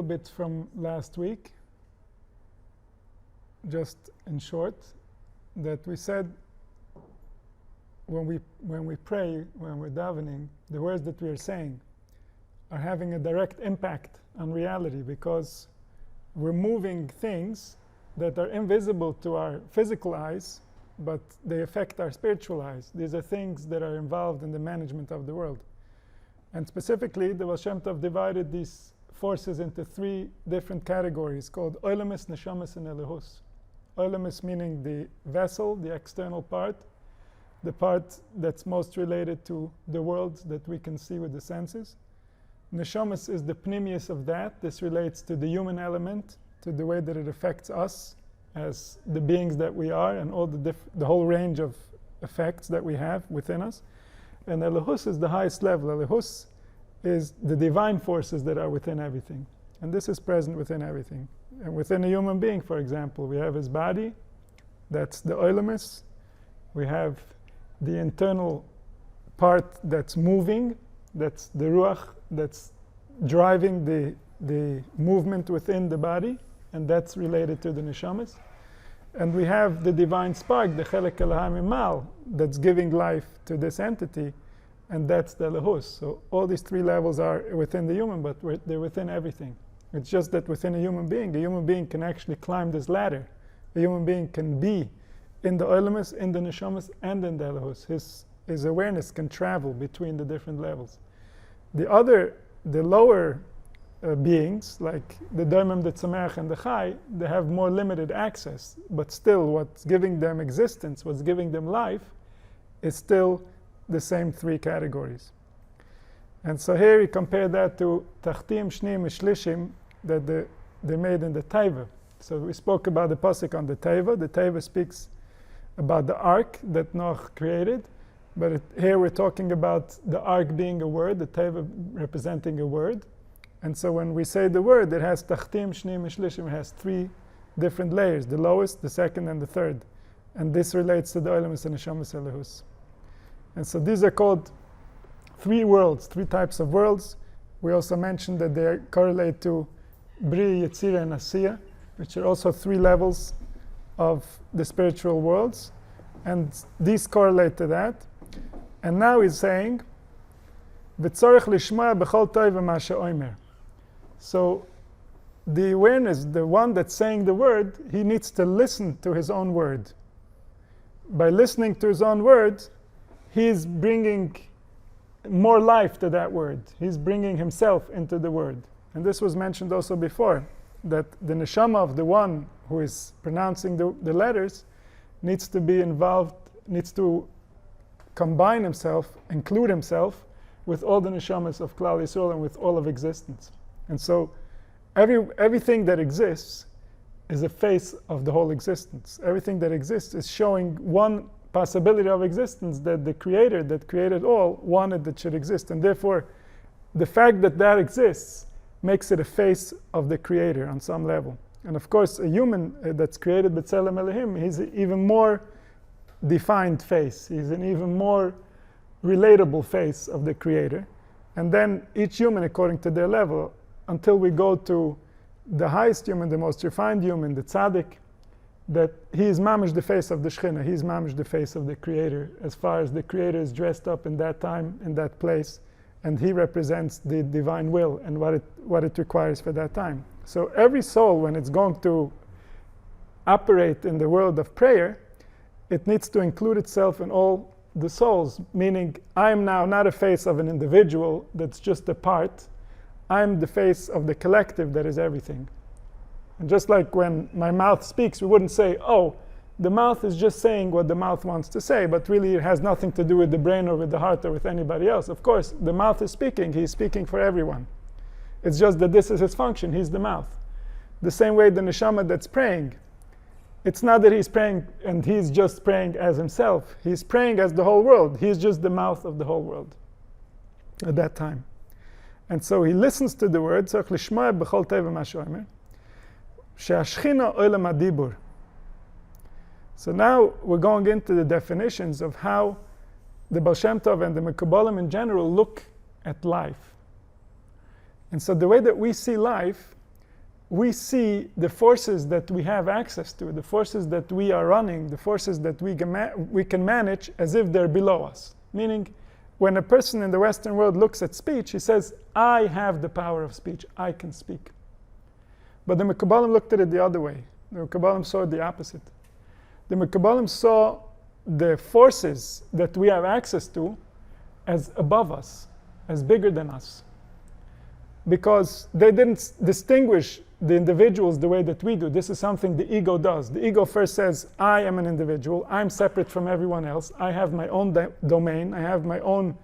bit from last week, just in short, that we said when we pray, when we're davening, the words that we are saying are having a direct impact on reality, because we're moving things that are invisible to our physical eyes, but they affect our spiritual eyes. These are things that are involved in the management of the world. And specifically, the Baal Shem Tov divided these forces into 3 different categories called Oilemis, Neshamas, and Elihus. Oilemis meaning the vessel, the external part, the part that's most related to the world that we can see with the senses. Neshamas is the pnimius of that. This relates to the human element, to the way that it affects us as the beings that we are, and all the whole range of effects that we have within us. And Elihus is the highest level. Elihus is the divine forces that are within everything. And this is present within everything. And within a human being, for example, we have his body, that's the Oilemis. We have the internal part that's moving, that's the Ruach, that's driving the movement within the body, and that's related to the Neshamas. And we have the divine spark, the Chelek Eloha Mimal, that's giving life to this entity, and that's the Elihus. So all these 3 levels are within the human, but they're within everything. It's just that within a human being can actually climb this ladder. A human being can be in the Oilemis, in the Neshamas, and in the Elihus. His awareness can travel between the different levels. The lower beings, like the Doimim, the Tzameach, and the Chai, they have more limited access, but still what's giving them existence, what's giving them life, is still the same 3 categories. And so here we compare that to Tachtim, Shnim, Shlishim that they made in the Teiva. So we spoke about the pasuk on the Teiva. The Teiva speaks about the ark that Noach created, but here we're talking about the ark being a word, the Teiva representing a word. And so when we say the word, it has Tachtim, Shnim, and Shlishim. It has 3 different layers, the lowest, the second, and the third. And this relates to the Oilemis and Neshamas Elihus. And so these are called 3 worlds, 3 types of worlds. We also mentioned that they correlate to Bri, Yetzirah, and Asiya, which are also 3 levels of the spiritual worlds. And these correlate to that. And now he's saying, V'tzorech lishma b'chol tov v'ma she'omer. So the awareness, the one that's saying the word, he needs to listen to his own word. By listening to his own word, he's bringing more life to that word. He's bringing himself into the word. And this was mentioned also before, that the neshama of the one who is pronouncing the letters needs to be involved, needs to combine himself, include himself with all the neshamas of Klal Yisrael and with all of existence. And so everything that exists is a face of the whole existence. Everything that exists is showing one possibility of existence that the Creator that created all wanted that should exist. And therefore, the fact that that exists makes it a face of the Creator on some level. And of course, a human that's created B'Tselem Elohim, he's an even more defined face. He's an even more relatable face of the Creator. And then each human, according to their level, until we go to the highest human, the most refined human, the tzaddik, that he is mamish the face of the Shechina, he is mamish the face of the Creator, as far as the Creator is dressed up in that time, in that place, and he represents the divine will and what it requires for that time. So every soul, when it's going to operate in the world of prayer, it needs to include itself in all the souls, meaning I am now not a face of an individual that's just a part. I'm the face of the collective that is everything. And just like when my mouth speaks, we wouldn't say, oh, the mouth is just saying what the mouth wants to say, but really it has nothing to do with the brain or with the heart or with anybody else. Of course, the mouth is speaking. He's speaking for everyone. It's just that this is his function. He's the mouth. The same way the neshama that's praying, it's not that he's praying and he's just praying as himself. He's praying as the whole world. He's just the mouth of the whole world at that time. And so he listens to the word, tzarich lishma b'chol tov v'ma she'omer, she'ashchina olam hadibur. So now we're going into the definitions of how the Baal Shem Tov and the Mekubalim in general look at life. And so the way that we see life we see the forces that we have access to, the forces that we are running, the forces that we can manage as if they're below us. Meaning, when a person in the Western world looks at speech, he says, I have the power of speech, I can speak. But the Mekabalim looked at it the other way. The Mekabalim saw it the opposite. The Mekabalim saw the forces that we have access to as above us, as bigger than us. Because they didn't distinguish the individuals the way that we do. This is something the ego does. The ego first says, I am an individual, I'm separate from everyone else, I have my own domain, I have my own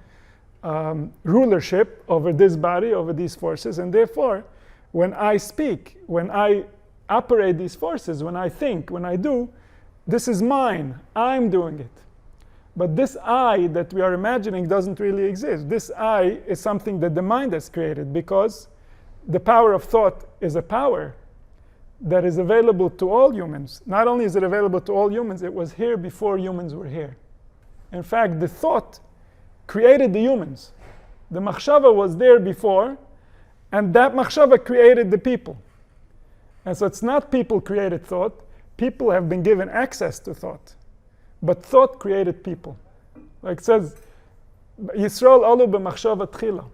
rulership over this body, over these forces, and therefore, when I speak, when I operate these forces, when I think, when I do, this is mine, I'm doing it. But this I that we are imagining doesn't really exist. This I is something that the mind has created, because the power of thought is a power that is available to all humans. Not only is it available to all humans, it was here before humans were here. In fact, the thought created the humans. The machshava was there before, and that machshava created the people. And so it's not people created thought. People have been given access to thought. But thought created people. Like it says, Yisrael alu b'machshava tchila.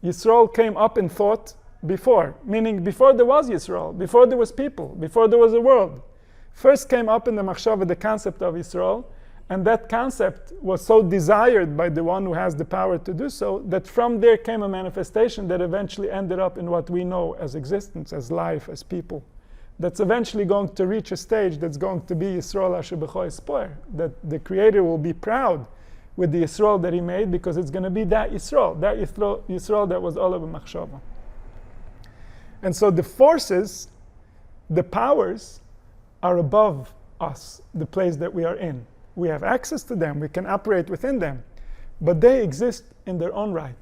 Yisrael came up in thought before, meaning before there was Yisrael, before there was people, before there was a world. First came up in the machshava the concept of Yisrael, and that concept was so desired by the one who has the power to do so, that from there came a manifestation that eventually ended up in what we know as existence, as life, as people. That's eventually going to reach a stage that's going to be Yisrael asher b'cho yispoer, that the Creator will be proud with the Yisrael that He made, because it's going to be that Yisrael that was Ola b'machshava. And so the forces, the powers, are above us, the place that we are in. We have access to them, we can operate within them, but they exist in their own right.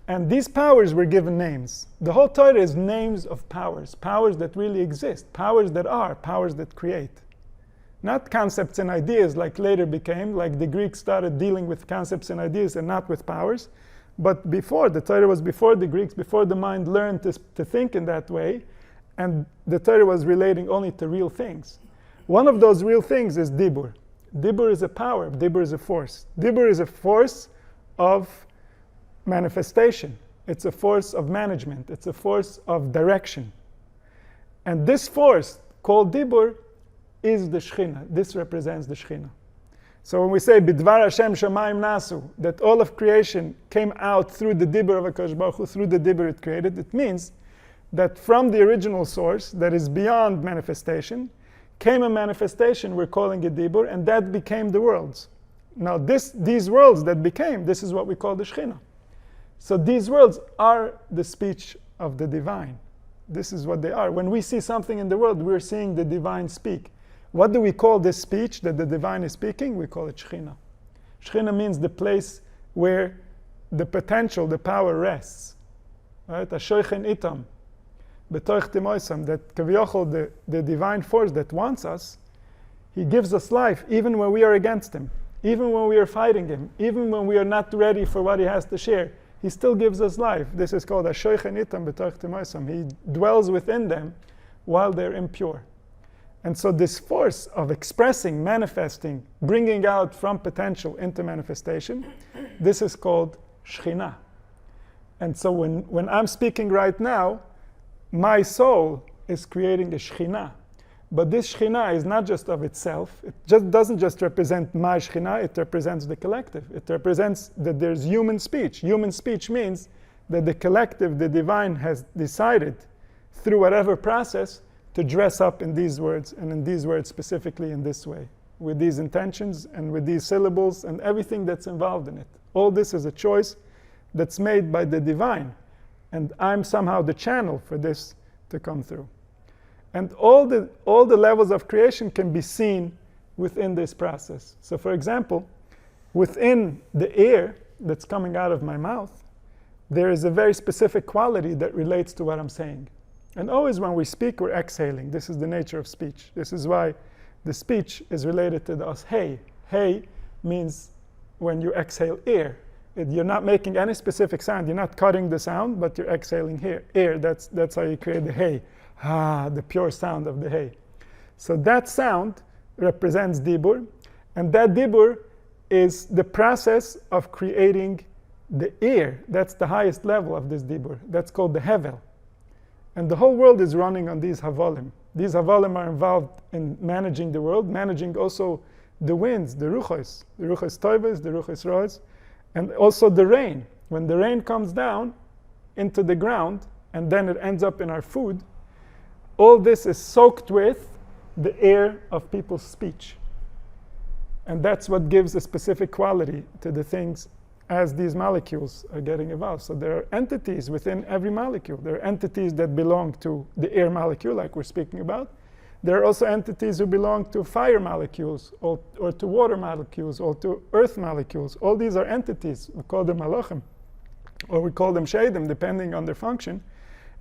And these powers were given names. The whole Torah is names of powers, powers that really exist, powers that are, powers that create. Not concepts and ideas like later became, like the Greeks started dealing with concepts and ideas and not with powers. But before, the Torah was before the Greeks, before the mind learned to think in that way, and the Torah was relating only to real things. One of those real things is Dibur. Dibur is a power, Dibur is a force. Dibur is a force of manifestation. It's a force of management. It's a force of direction. And this force, called Dibur, is the Shechina. This represents the Shechina. So when we say, Bidvar Hashem Shamayim Nasu, that all of creation came out through the Dibur of HaKadosh Baruch Hu, through the Dibur it created, it means that from the original source, that is beyond manifestation, came a manifestation, we're calling it Dibur, and that became the worlds. Now these worlds that became, this is what we call the Shechina. So these worlds are the speech of the divine. This is what they are. When we see something in the world, we're seeing the divine speak. What do we call this speech that the divine is speaking? We call it Shechina. Shechina means the place where the potential, the power rests. Right? Ashoichen itam, betoich timoisam, that kaviochol, the divine force that wants us, He gives us life even when we are against Him, even when we are fighting Him, even when we are not ready for what He has to share. He still gives us life. This is called Ashoichen itam, betoich timoisam. He dwells within them while they're impure. And so this force of expressing, manifesting, bringing out from potential into manifestation, this is called Shechina. And so when I'm speaking right now, my soul is creating a Shechina. But this Shechina is not just of itself. It just doesn't just represent my Shechina, it represents the collective. It represents that there's human speech. Human speech means that the collective, the divine, has decided through whatever process to dress up in these words, and in these words specifically in this way, with these intentions and with these syllables and everything that's involved in it. All this is a choice that's made by the divine, and I'm somehow the channel for this to come through. And all the levels of creation can be seen within this process. So for example, within the air that's coming out of my mouth, there is a very specific quality that relates to what I'm saying. And always when we speak, we're exhaling. This is the nature of speech. This is why the speech is related to the us. Hey. Hey means when you exhale air. You're not making any specific sound. You're not cutting the sound, but you're exhaling air. That's how you create the hay. The pure sound of the hay. So that sound represents dibur, and that dibur is the process of creating the ear. That's the highest level of this dibur. That's called the hevel. And the whole world is running on these havalim. These havalim are involved in managing the world, managing also the winds, the ruchos toivos, the ruchos rois, and also the rain. When the rain comes down into the ground, and then it ends up in our food, all this is soaked with the air of people's speech. And that's what gives a specific quality to the things as these molecules are getting evolved. So there are entities within every molecule. There are entities that belong to the air molecule, like we're speaking about. There are also entities who belong to fire molecules, or to water molecules, or to earth molecules. All these are entities. We call them malachim, or we call them sheidim, depending on their function.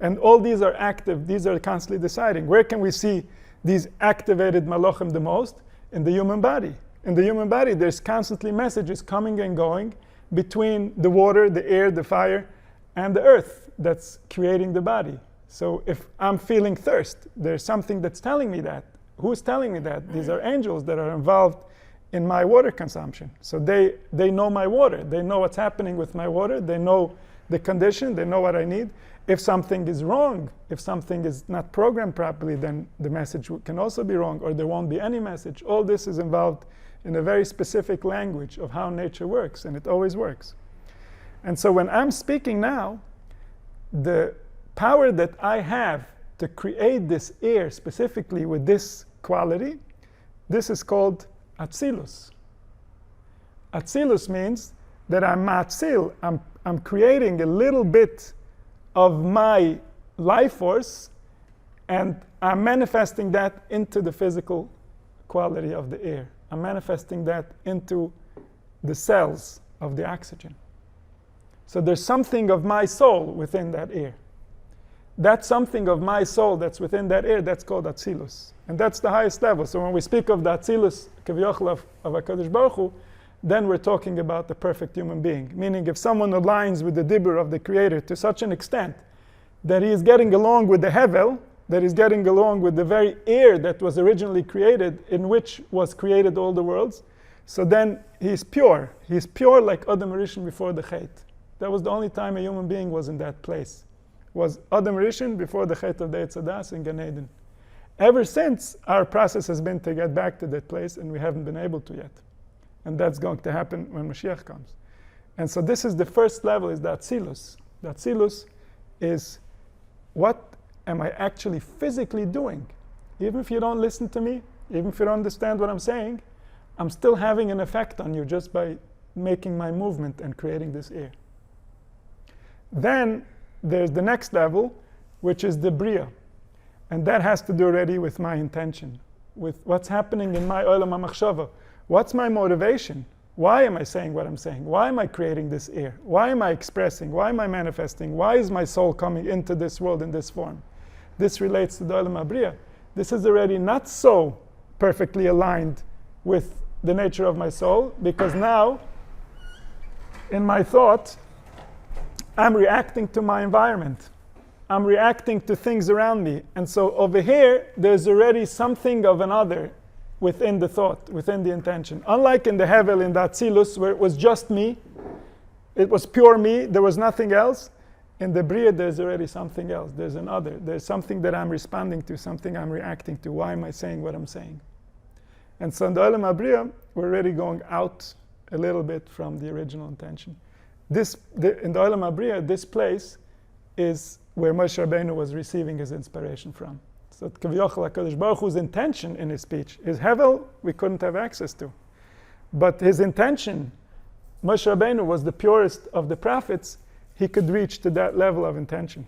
And all these are active. These are constantly deciding. Where can we see these activated malachim the most? In the human body. In the human body, there's constantly messages coming and going between the water, the air, the fire, and the earth that's creating the body. So if I'm feeling thirst, there's something that's telling me that. Who's telling me that? These are angels that are involved in my water consumption. So they know my water. They know what's happening with my water. They know the condition. They know what I need. If something is wrong, if something is not programmed properly, then the message can also be wrong, or there won't be any message. All this is involved in a very specific language of how nature works, and it always works. And so when I'm speaking now, the power that I have to create this air specifically with this quality, this is called atzilus. Atzilus means that I'm matzil, I'm creating a little bit of my life force, and I'm manifesting that into the physical quality of the air. I'm manifesting that into the cells of the oxygen. So there's something of my soul within that air. That something of my soul that's within that air, that's called Atzilus. And that's the highest level. So when we speak of the Atzilus, Kaviochel of HaKadosh Baruch Hu, then we're talking about the perfect human being. Meaning if someone aligns with the Dibur of the Creator to such an extent that he is getting along with the Hevel, that is getting along with the very air that was originally created, in which was created all the worlds, so then he's pure. He's pure like Adam Rishon before the Chet. That was the only time a human being was in that place. Was Adam Rishon before the Chet of the Eitz Hadas in Gan Eden. Ever since, our process has been to get back to that place, and we haven't been able to yet. And that's going to happen when Mashiach comes. And so this is the first level, is the Atzilus. The Atzilus is what am I actually physically doing? Even if you don't listen to me, even if you don't understand what I'm saying, I'm still having an effect on you just by making my movement and creating this air. Then there's the next level, which is the Bria. And that has to do already with my intention, with what's happening in my Olam HaMachshava. What's my motivation? Why am I saying what I'm saying? Why am I creating this air? Why am I expressing? Why am I manifesting? Why is my soul coming into this world in this form? This relates to the Olam HaBriya. This is already not so perfectly aligned with the nature of my soul, because now, in my thought, I'm reacting to my environment. I'm reacting to things around me. And so over here, there's already something of another within the thought, within the intention. Unlike in the Hevel, in the Atzilus, where it was just me, it was pure me, there was nothing else. In the Bria, there's already something else. There's an other. There's something that I'm responding to, something I'm reacting to. Why am I saying what I'm saying? And so in the Olam HaBriya, we're already going out a little bit from the original intention. In the Olam HaBriya, this place is where Moshe Rabbeinu was receiving his inspiration from. So Kaviochel HaKadosh Baruch Hu's intention in his speech, his Hevel, we couldn't have access to. But his intention, Moshe Rabbeinu was the purest of the prophets. He could reach to that level of intention.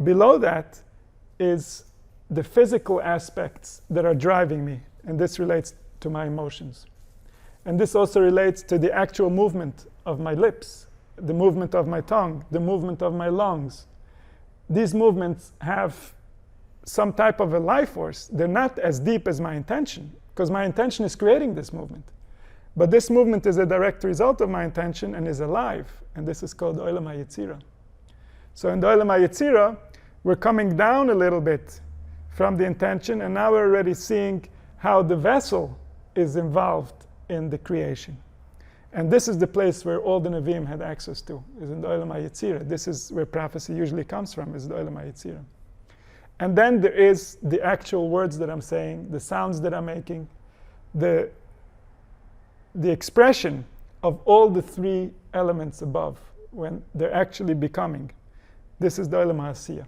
Below that is the physical aspects that are driving me, and this relates to my emotions. And this also relates to the actual movement of my lips, the movement of my tongue, the movement of my lungs. These movements have some type of a life force. They're not as deep as my intention, because my intention is creating this movement. But this movement is a direct result of my intention and is alive. And this is called Olam HaYetzirah. So in the Olam HaYetzirah, we're coming down a little bit from the intention, and now we're already seeing how the vessel is involved in the creation. And this is the place where all the Nevi'im had access to, is in the Olam HaYetzirah. This is where prophecy usually comes from, is the Olam HaYetzirah. And then there is the actual words that I'm saying, the sounds that I'm making, the expression of all the three elements above, when they're actually becoming. This is the Olam HaAsiyah.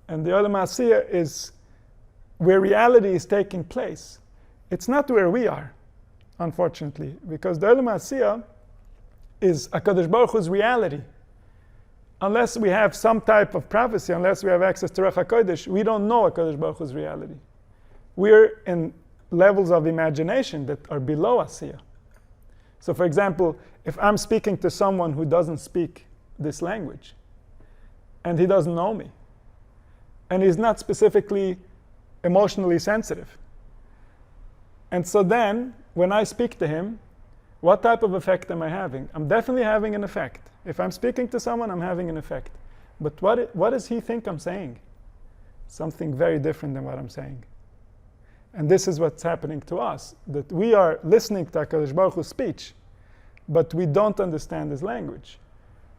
And the Olam HaAsiyah is where reality is taking place. It's not where we are, unfortunately, because the Olam HaAsiyah is HaKadosh Baruch Hu's reality. Unless we have some type of prophecy, unless we have access to Ruach HaKodesh, we don't know HaKadosh Baruch Hu's reality. We're in levels of imagination that are below Asiyah. So for example, if I'm speaking to someone who doesn't speak this language, and he doesn't know me, and he's not specifically emotionally sensitive, and so then, when I speak to him, what type of effect am I having? I'm definitely having an effect. If I'm speaking to someone, I'm having an effect. But what does he think I'm saying? Something very different than what I'm saying. And this is what's happening to us, that we are listening to HaKadosh Baruch Hu's speech, but we don't understand his language.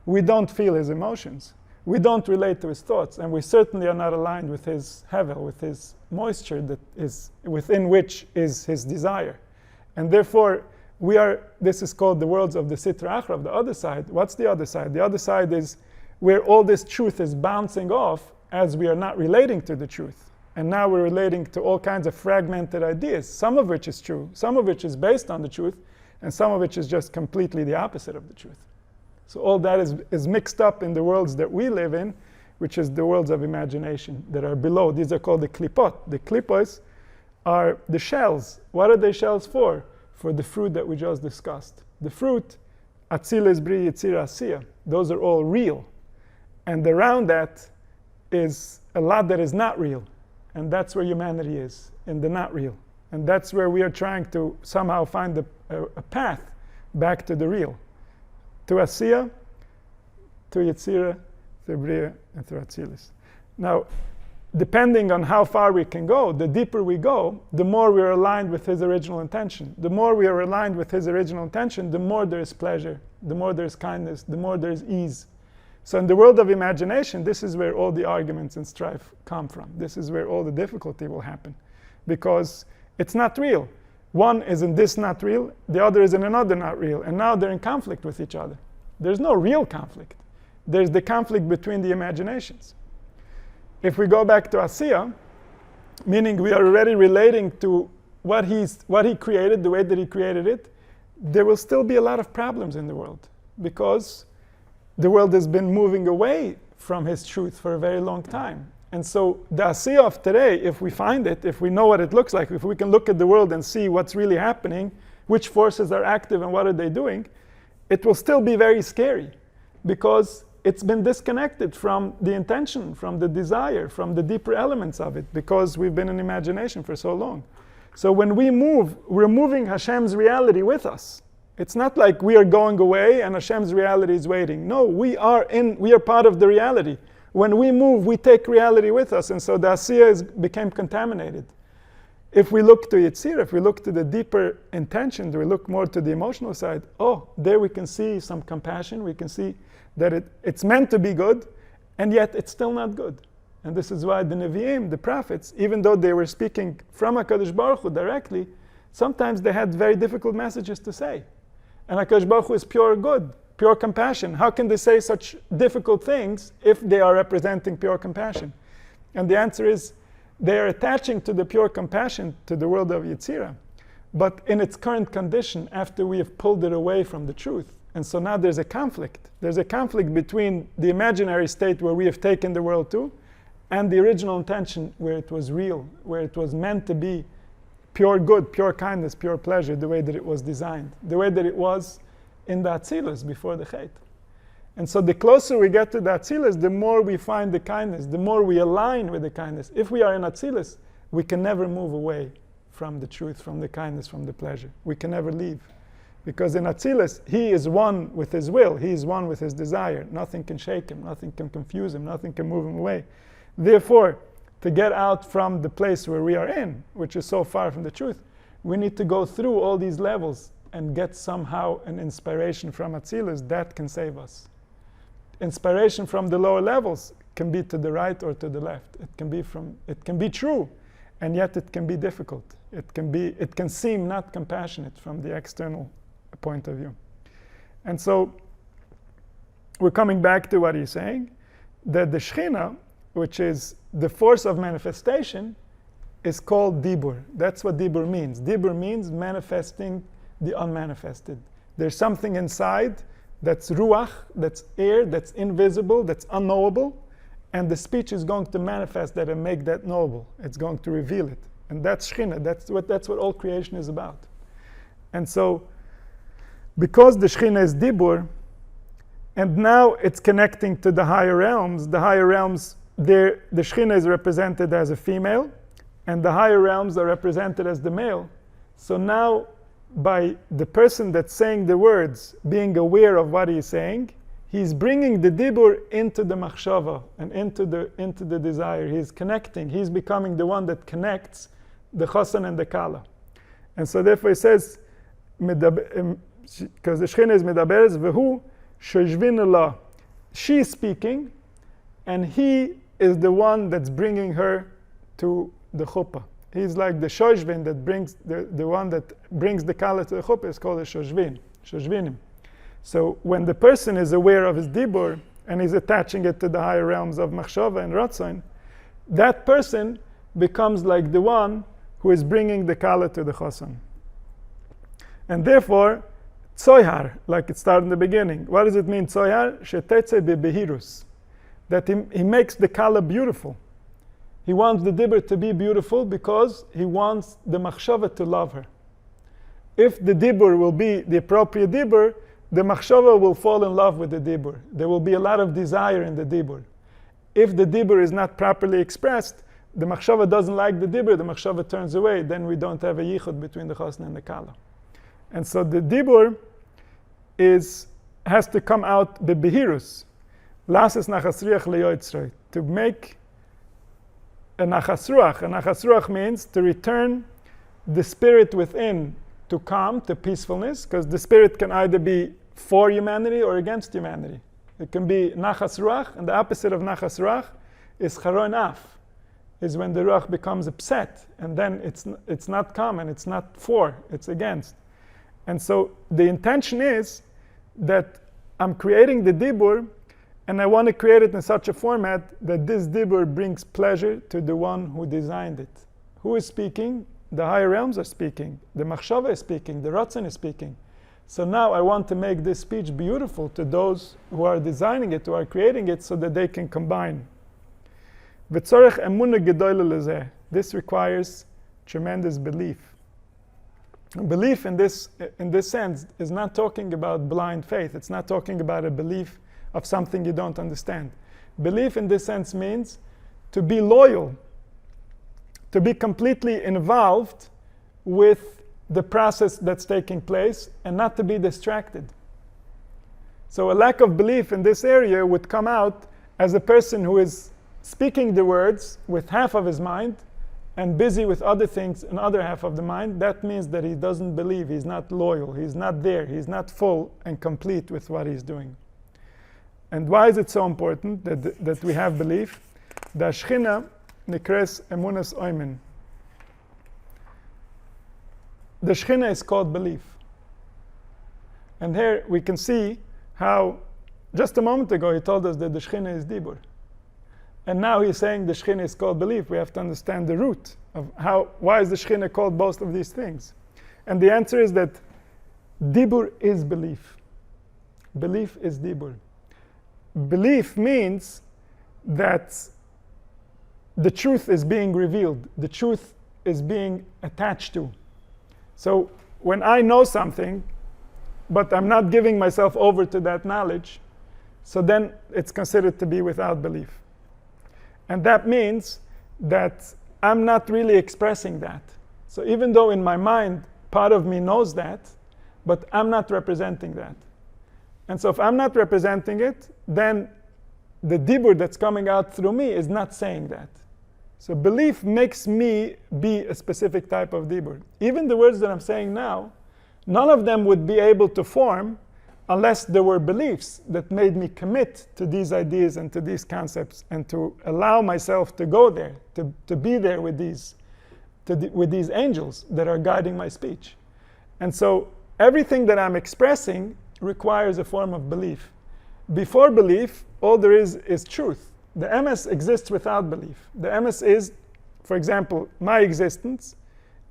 We don't feel his emotions. We don't relate to his thoughts, and we certainly are not aligned with his hevel, with his moisture that is within which is his desire. And therefore, this is called the worlds of the Sitra Achra, of the other side. What's the other side? The other side is where all this truth is bouncing off as we are not relating to the truth. And now we're relating to all kinds of fragmented ideas, some of which is true, some of which is based on the truth, and some of which is just completely the opposite of the truth. So all that is mixed up in the worlds that we live in, which is the worlds of imagination that are below. These are called the klipot. The klipos are the shells. What are they shells for? For the fruit that we just discussed. The fruit, Atzilis, Bri, Yetzirah, Asiyah, those are all real. And around that is a lot that is not real. And that's where humanity is, in the not real. And that's where we are trying to somehow find a path back to the real. To Asiyah, to Yetzirah, to Bria, and to Atzilis. Now, depending on how far we can go, the deeper we go, the more we are aligned with his original intention. The more we are aligned with his original intention, the more there is pleasure, the more there is kindness, the more there is ease. So in the world of imagination, this is where all the arguments and strife come from. This is where all the difficulty will happen. Because it's not real. One is in this not real, the other is in another not real. And now they're in conflict with each other. There's no real conflict. There's the conflict between the imaginations. If we go back to Asiyah, meaning we are already relating to what he created, the way that he created it, there will still be a lot of problems in the world. Because the world has been moving away from his truth for a very long time. And so the Asiyah of today, if we find it, if we know what it looks like, if we can look at the world and see what's really happening, which forces are active and what are they doing, it will still be very scary because it's been disconnected from the intention, from the desire, from the deeper elements of it, because we've been in imagination for so long. So when we move, we're moving Hashem's reality with us. It's not like we are going away and Hashem's reality is waiting. No, we are part of the reality. When we move, we take reality with us, and so the Asiyah became contaminated. If we look to Yetzirah, if we look to the deeper intentions, we look more to the emotional side, there we can see some compassion, we can see that it's meant to be good, and yet it's still not good. And this is why the Nevi'im, the prophets, even though they were speaking from HaKadosh Baruch Hu directly, sometimes they had very difficult messages to say. And HaKadosh Baruch Hu is pure good, pure compassion. How can they say such difficult things if they are representing pure compassion? And the answer is, they are attaching to the pure compassion to the world of Yetzirah, but in its current condition, after we have pulled it away from the truth. And so now there's a conflict. There's a conflict between the imaginary state where we have taken the world to, and the original intention where it was real, where it was meant to be pure good, pure kindness, pure pleasure, the way that it was designed, the way that it was in the Atzilus before the Chet. And so the closer we get to the Atzilus, the more we find the kindness, the more we align with the kindness. If we are in Atzilus, we can never move away from the truth, from the kindness, from the pleasure. We can never leave. Because in Atzilus, he is one with his will. He is one with his desire. Nothing can shake him. Nothing can confuse him. Nothing can move him away. Therefore, to get out from the place where we are in, which is so far from the truth, we need to go through all these levels and get somehow an inspiration from Atzilus that can save us. Inspiration from the lower levels can be to the right or to the left. It can be true, and yet it can be difficult. It can seem not compassionate from the external point of view. And so we're coming back to what he's saying, that the Shechina, which is the force of manifestation, is called Dibur. That's what Dibur means. Dibur means manifesting the unmanifested. There's something inside that's ruach, that's air, that's invisible, that's unknowable, and the speech is going to manifest that and make that knowable. It's going to reveal it. And that's Shechina. That's what all creation is about. And so, because the Shechina is Dibur, and now it's connecting to the higher realms, the Shechina is represented as a female, and the higher realms are represented as the male. So now, by the person that's saying the words being aware of what he's saying, he's bringing the Dibur into the machshava and into the desire. He's connecting. He's becoming the one that connects the chosan and the kala. And so therefore he says, because the Shechina is medaberes, v'hu shoshvin Allah. She's speaking, and he is the one that's bringing her to the chuppah. He's like the shoshvin that brings the one that brings the kala to the chuppah is called a shoshvinim. So when the person is aware of his dibur and is attaching it to the higher realms of machshava and ratzon, that person becomes like the one who is bringing the kala to the chosan. And therefore, tzoyhar, like it started in the beginning. What does it mean, tzoyhar? Shetetze bebehirus. That he makes the kala beautiful. He wants the dibur to be beautiful because he wants the machshava to love her. If the dibur will be the appropriate dibur, the machshava will fall in love with the dibur. There will be a lot of desire in the dibur. If the dibur is not properly expressed, the machshava doesn't like the dibur, the machshava turns away, then we don't have a yichud between the chosn and the kala. And so the dibur has to come out bebehirus. Lases nachasriach leyotzrei. To make a nachasruach. A nachasruach means to return the spirit within to calm, to peacefulness, because the spirit can either be for humanity or against humanity. It can be nachas ruach, and the opposite of nachas ruach is charon af, is when the ruach becomes upset, and then it's not calm, and it's not for, it's against. And so the intention is that I'm creating the dibur, and I want to create it in such a format that this dibur brings pleasure to the one who designed it. Who is speaking? The higher realms are speaking. The machshava is speaking. The ratzon is speaking. So now I want to make this speech beautiful to those who are designing it, who are creating it, so that they can combine. V'tzorech emunah gedola lezeh. This requires tremendous belief. Belief in this sense is not talking about blind faith. It's not talking about a belief of something you don't understand. Belief in this sense means to be loyal, to be completely involved with the process that's taking place and not to be distracted. So a lack of belief in this area would come out as a person who is speaking the words with half of his mind and busy with other things in other half of the mind. That means that he doesn't believe, he's not loyal, he's not there, he's not full and complete with what he's doing. And why is it so important that we have belief? The Shechina nikres emunas oimen. The Shechina is called belief. And here we can see how, just a moment ago, he told us that the Shechina is dibur. And now he's saying the Shechina is called belief. We have to understand the root of why is the Shechina called both of these things? And the answer is that dibur is belief. Belief is dibur. Belief means that the truth is being revealed. The truth is being attached to. So when I know something, but I'm not giving myself over to that knowledge, so then it's considered to be without belief. And that means that I'm not really expressing that. So even though in my mind, part of me knows that, but I'm not representing that. And so if I'm not representing it, then the dibur that's coming out through me is not saying that. So belief makes me be a specific type of dibur. Even the words that I'm saying now, none of them would be able to form unless there were beliefs that made me commit to these ideas and to these concepts and to allow myself to go there, to be there with these angels that are guiding my speech. And so everything that I'm expressing requires a form of belief. Before belief, all there is truth. The emes exists without belief. The emes is, for example, my existence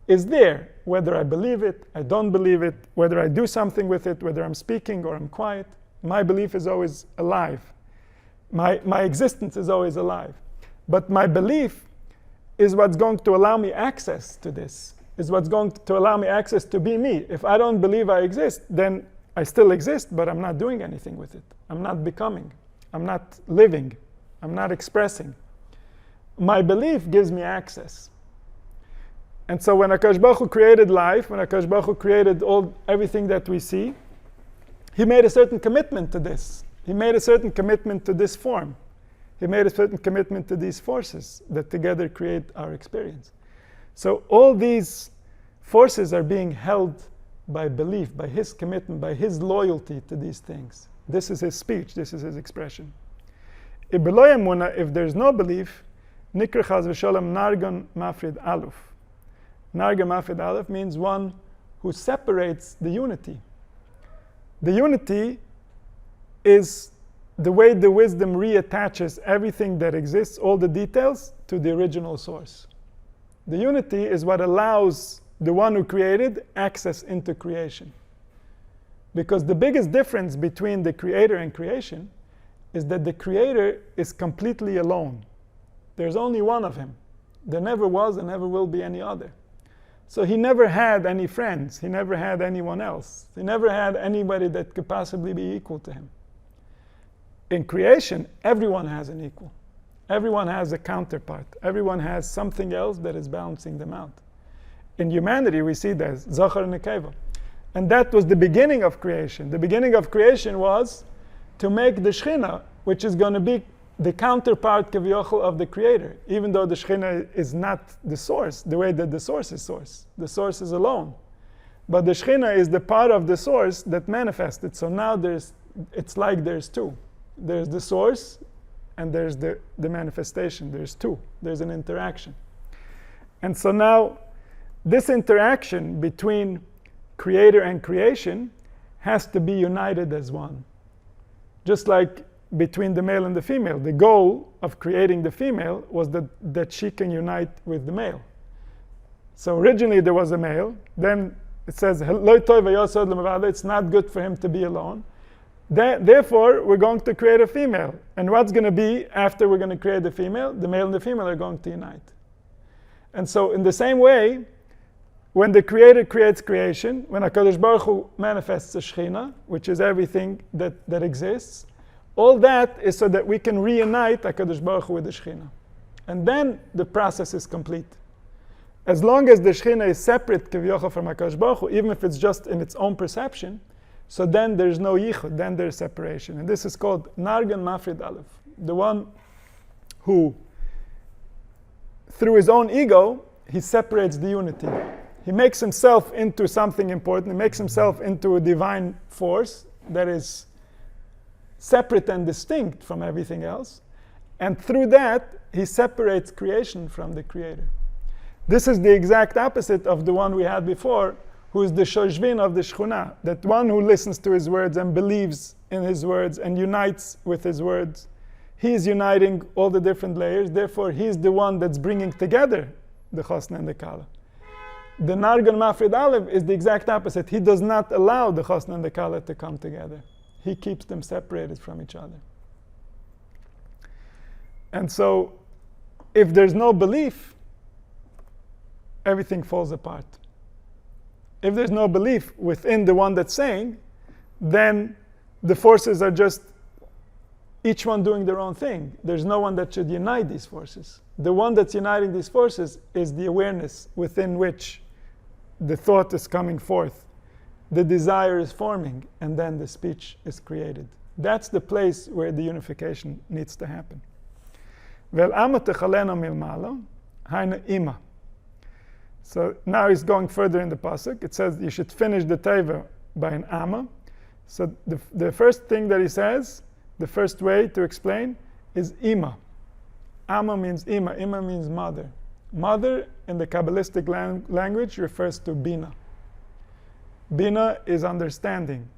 is there, whether I believe it, I don't believe it, whether I do something with it, whether I'm speaking or I'm quiet. My belief is always alive. My existence is always alive. But my belief is what's going to allow me access to this, is what's going to allow me access to be me. If I don't believe I exist, then I still exist, but I'm not doing anything with it. I'm not becoming. I'm not living. I'm not expressing. My belief gives me access. And so when HaKadosh Baruch Hu created life, when HaKadosh Baruch Hu created everything that we see, he made a certain commitment to this. He made a certain commitment to this form. He made a certain commitment to these forces that together create our experience. So all these forces are being held by belief, by his commitment, by his loyalty to these things. This is his speech, this is his expression. If there's no belief, nikra chaz v'sholem nargan mafrid aluf. Nargan mafrid aluf means one who separates the unity. The unity is the way the wisdom reattaches everything that exists, all the details, to the original source. The unity is what allows the one who created access into creation. Because the biggest difference between the creator and creation is that the creator is completely alone. There's only one of him. There never was and never will be any other. So he never had any friends. He never had anyone else. He never had anybody that could possibly be equal to him. In creation, everyone has an equal. Everyone has a counterpart. Everyone has something else that is balancing them out. In humanity, we see that Zachar and Nekeva. And that was the beginning of creation. The beginning of creation was to make the Shechina, which is going to be the counterpart kaviochel of the creator, even though the Shechina is not the source, the way that the source is source. The source is alone. But the Shechina is the part of the source that manifested. So now it's like there's two. There's the source and there's the manifestation. There's two. There's an interaction. And so now this interaction between creator and creation has to be united as one. Just like between the male and the female. The goal of creating the female was that she can unite with the male. So originally there was a male. Then it says, it's not good for him to be alone. Therefore, we're going to create a female. And what's going to be after we're going to create the female? The male and the female are going to unite. And so in the same way, when the Creator creates creation, when HaKadosh Baruch Hu manifests the Shechina, which is everything that exists, all that is so that we can reunite HaKadosh Baruch Hu with the Shechina. And then the process is complete. As long as the Shechina is separate kavyocha from HaKadosh Baruch Hu, even if it's just in its own perception, so then there's no yichud, then there's separation. And this is called Nargan Mafrid Aleph. The one who, through his own ego, he separates the unity. He makes himself into something important. He makes himself into a divine force that is separate and distinct from everything else. And through that, he separates creation from the creator. This is the exact opposite of the one we had before, who is the shoshvin of the shchuna, that one who listens to his words and believes in his words and unites with his words. He is uniting all the different layers. Therefore, he is the one that's bringing together the chosna and the kala. The Nargan Mafrid Aleph is the exact opposite. He does not allow the chosna and the kala to come together. He keeps them separated from each other. And so, if there's no belief, everything falls apart. If there's no belief within the one that's saying, then the forces are just each one doing their own thing. There's no one that should unite these forces. The one that's uniting these forces is the awareness within which the thought is coming forth, the desire is forming, and then the speech is created. That's the place where the unification needs to happen. Ve'el techaleno milmalo, haina ima. So now he's going further in the pasuk. It says you should finish the teva by an amma. So the first thing that he says, the first way to explain, is ima. Amma means ima. Ima means mother. Mother in the Kabbalistic language refers to bina. Bina is understanding.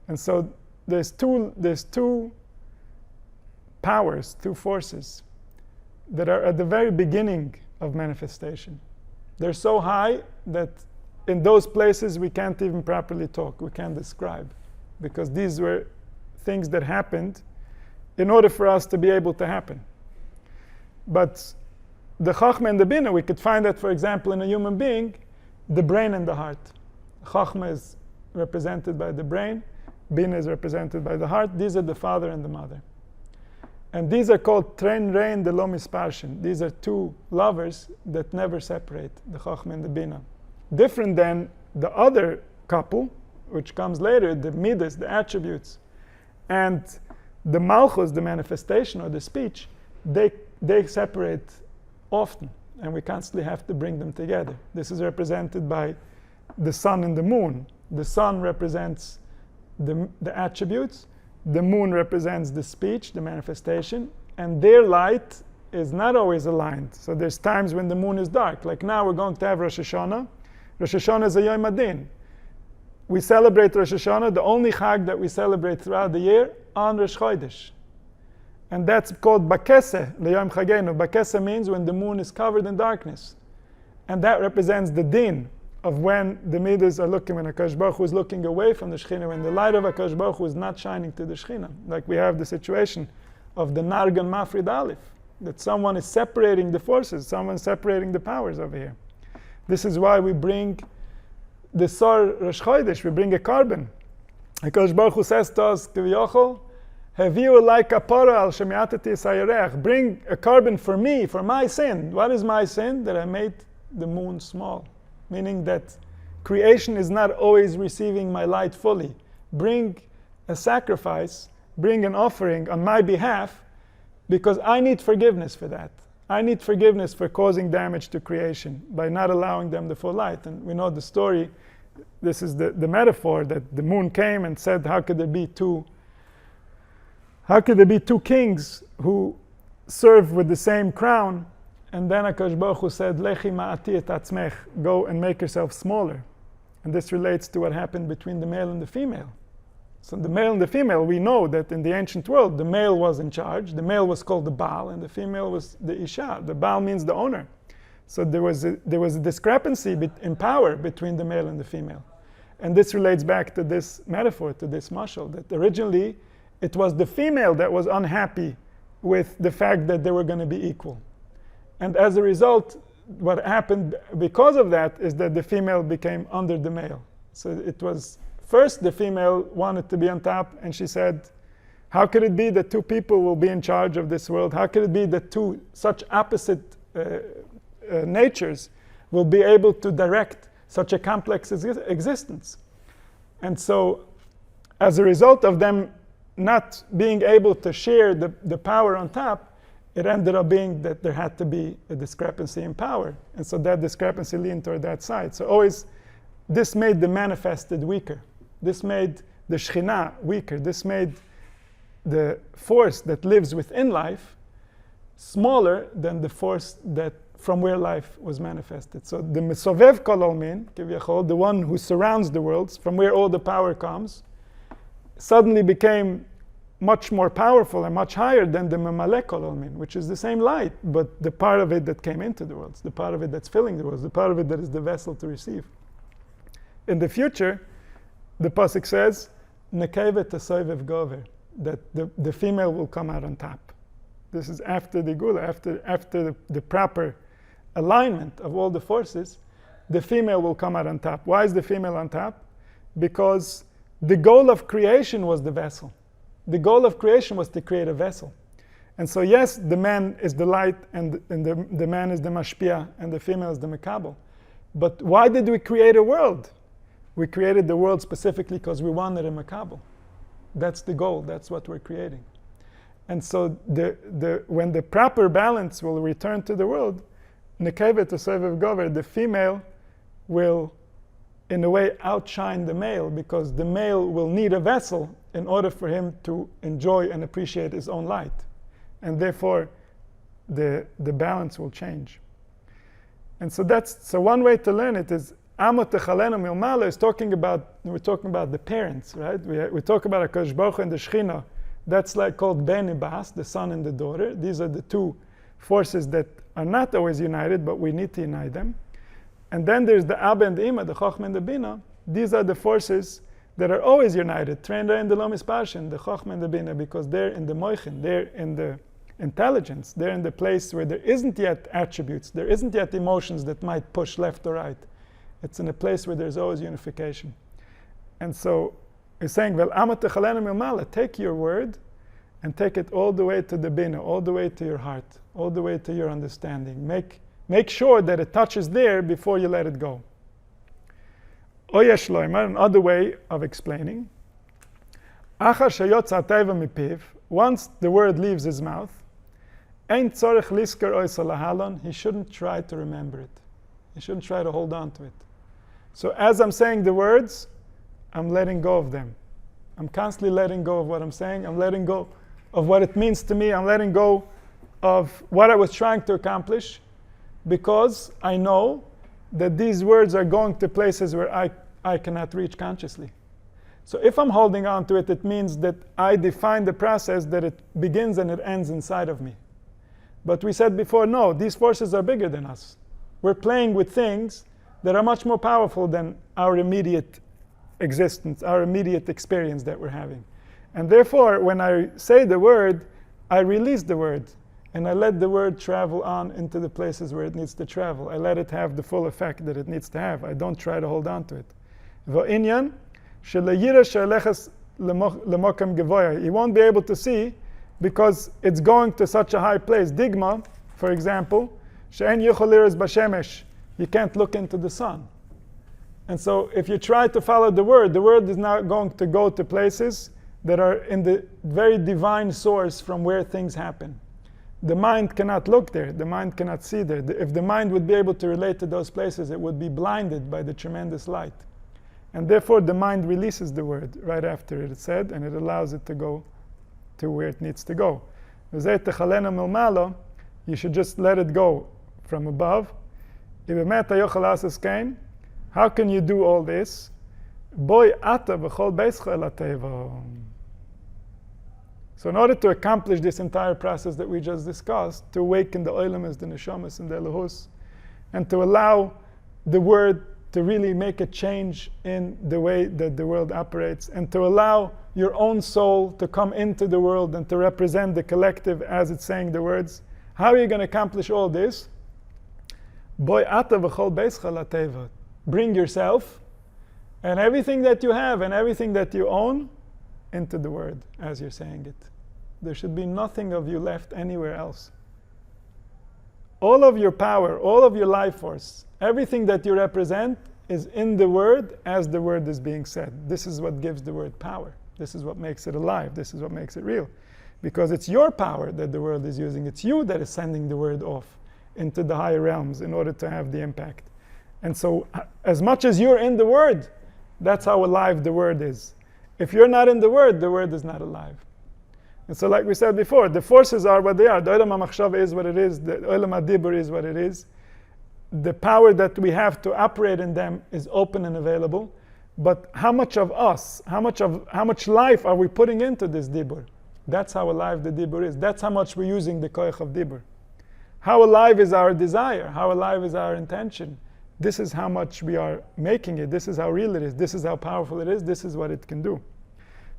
And so there's two powers, two forces that are at the very beginning of manifestation. They're so high that in those places we can't even properly talk, we can't describe, because these were things that happened in order for us to be able to happen. But the Chachma and the Bina, we could find that, for example, in a human being, the brain and the heart. Chachma is represented by the brain, Bina is represented by the heart. These are the father and the mother. And these are called Tren Rein de lo Misparshin. These are two lovers that never separate, the Chachma and the Bina. Different than the other couple, which comes later, the Midas, the attributes, and the Malchus, the manifestation or the speech, they separate often, and we constantly have to bring them together. This is represented by the sun and the moon. The sun represents the attributes, the moon represents the speech, the manifestation, and their light is not always aligned. So there's times when the moon is dark. Like now we're going to have Rosh Hashanah. Rosh Hashanah is a Yom Adin. We celebrate Rosh Hashanah, the only Chag that we celebrate throughout the year, on Rosh Chodesh. And that's called Bakese, L'Yom Chagenu. Bakese means when the moon is covered in darkness. And that represents the din of when the Midas are looking, when HaKadosh Baruch Hu is looking away from the Shechina, when the light of HaKadosh Baruch Hu is not shining to the Shechina. Like we have the situation of the Nargan Mafrid Aleph, that someone is separating the forces, someone separating the powers over here. This is why we bring the Sor Rosh Chodesh, we bring a carbon. HaKadosh Baruch Hu says to us, Kivyochol, Haviu like kapara al shemiatati sayarech. Bring a carbon for me, for my sin. What is my sin? That I made the moon small. Meaning that creation is not always receiving my light fully. Bring a sacrifice, bring an offering on my behalf, because I need forgiveness for that. I need forgiveness for causing damage to creation by not allowing them the full light. And we know the story, this is the metaphor that the moon came and said, how could there be two kings who serve with the same crown? And then HaKadosh Baruch Hu said, Lechi ma'ati et atzmech, go and make yourself smaller. And this relates to what happened between the male and the female. So the male and the female, we know that in the ancient world, the male was in charge. The male was called the Baal, and the female was the Isha. The Baal means the owner. So there was a discrepancy in power between the male and the female. And this relates back to this metaphor, to this mashal, that originally it was the female that was unhappy with the fact that they were going to be equal. And as a result, what happened because of that is that the female became under the male. So it was first the female wanted to be on top, and she said, how could it be that two people will be in charge of this world? How could it be that two such opposite natures will be able to direct such a complex existence? And so as a result of them not being able to share the power on top, it ended up being that there had to be a discrepancy in power. And so that discrepancy leaned toward that side. So always, this made the manifested weaker. This made the Shechina weaker. This made the force that lives within life smaller than the force that from where life was manifested. So the Mesovev Kol Olmin, Kivyachol, the one who surrounds the worlds, from where all the power comes, suddenly became much more powerful and much higher than the Memalek Kol Olmin, which is the same light, but the part of it that came into the worlds, the part of it that's filling the worlds, the part of it that is the vessel to receive. In the future, the pasuk says, Nekeve Tesoivev Gover, that the female will come out on top. This is after the Gula, after the proper alignment of all the forces, the female will come out on top. Why is the female on top? Because the goal of creation was the vessel. The goal of creation was to create a vessel. And so yes, the man is the light, and the man is the mashpia, and the female is the mekabel. But why did we create a world? We created the world specifically because we wanted a makabel. That's the goal. That's what we're creating. And so when the proper balance will return to the world, Nekeva to Sevev Gover, the female will, in a way, outshine the male, because the male will need a vessel in order for him to enjoy and appreciate his own light. And therefore, the balance will change. And so one way to learn it is Amot Techalenu Milmala is we're talking about the parents, right? We talk about HaKadosh Baruch Hu and the Shechina. That's like called Ben Bas, the son and the daughter. These are the two forces that are not always united, but we need to unite them. And then there's the Abba and the Ima, the Chochmah and the Bina. These are the forces that are always united. Trenda and the Lo Mispashin, the Chochmah and the Bina, because they're in the Moichin, they're in the intelligence, they're in the place where there isn't yet attributes, there isn't yet emotions that might push left or right. It's in a place where there's always unification. And so he's saying, Vel amat techalenu milmala, take your word and take it all the way to the bina, all the way to your heart, all the way to your understanding. Make sure that it touches there before you let it go. Oya shloimar, another way of explaining. Achar sheyotza teva mipiv, once the word leaves his mouth, ein tzorech lisker oisa lahalon, he shouldn't try to remember it. He shouldn't try to hold on to it. So as I'm saying the words, I'm letting go of them. I'm constantly letting go of what I'm saying. I'm letting go of what it means to me. I'm letting go of what I was trying to accomplish, because I know that these words are going to places where I cannot reach consciously. So if I'm holding on to it, it means that I define the process that it begins and it ends inside of me. But we said before, no, these forces are bigger than us. We're playing with things that are much more powerful than our immediate existence, our immediate experience that we're having. And therefore, when I say the word, I release the word, and I let the word travel on into the places where it needs to travel. I let it have the full effect that it needs to have. I don't try to hold on to it. V'inyan shelayira she'elechas lemokam gevoya. You won't be able to see because it's going to such a high place. Digma, for example, she'en yuchol liras b'shemesh. You can't look into the sun. And so if you try to follow the word is not going to go to places that are in the very divine source from where things happen. The mind cannot look there. The mind cannot see there. If the mind would be able to relate to those places, it would be blinded by the tremendous light. And therefore the mind releases the word right after it is said, and it allows it to go to where it needs to go. You should just let it go from above. How can you do all this? So in order to accomplish this entire process that we just discussed, to awaken the oilamas, the neshamas, and the elohus, and to allow the word to really make a change in the way that the world operates, and to allow your own soul to come into the world and to represent the collective as it's saying the words, how are you going to accomplish all this? Bring yourself and everything that you have and everything that you own into the word as you're saying it. There should be nothing of you left anywhere else. All of your power, all of your life force, everything that you represent is in the word as the word is being said. This is what gives the word power. This is what makes it alive. This is what makes it real. Because it's your power that the world is using. It's you that is sending the word off into the higher realms in order to have the impact. And so as much as you're in the word, that's how alive the word is. If you're not in the word is not alive. And so like we said before, the forces are what they are. The Olam HaMachshava is what it is. The Olam HaDibur is what it is. The power that we have to operate in them is open and available. But how much of us, how much life are we putting into this Dibur? That's how alive the Dibur is. That's how much we're using the Koyach of Dibur. How alive is our desire? How alive is our intention? This is how much we are making it. This is how real it is. This is how powerful it is. This is what it can do.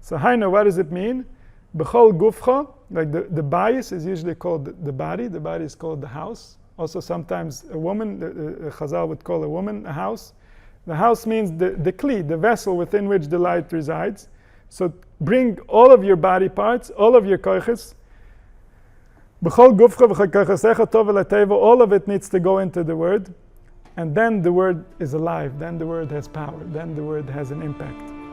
So, Haino, what does it mean? B'chol gufcha, like the bias is usually called the body. The body is called the house. Also, sometimes a woman, the Chazal would call a woman a house. The house means the kli, the vessel within which the light resides. So, bring all of your body parts, all of your koiches. B'chol gufcha v'chol koichesecha tov v'lateva, all of it needs to go into the word. And then the word is alive, then the word has power, then the word has an impact.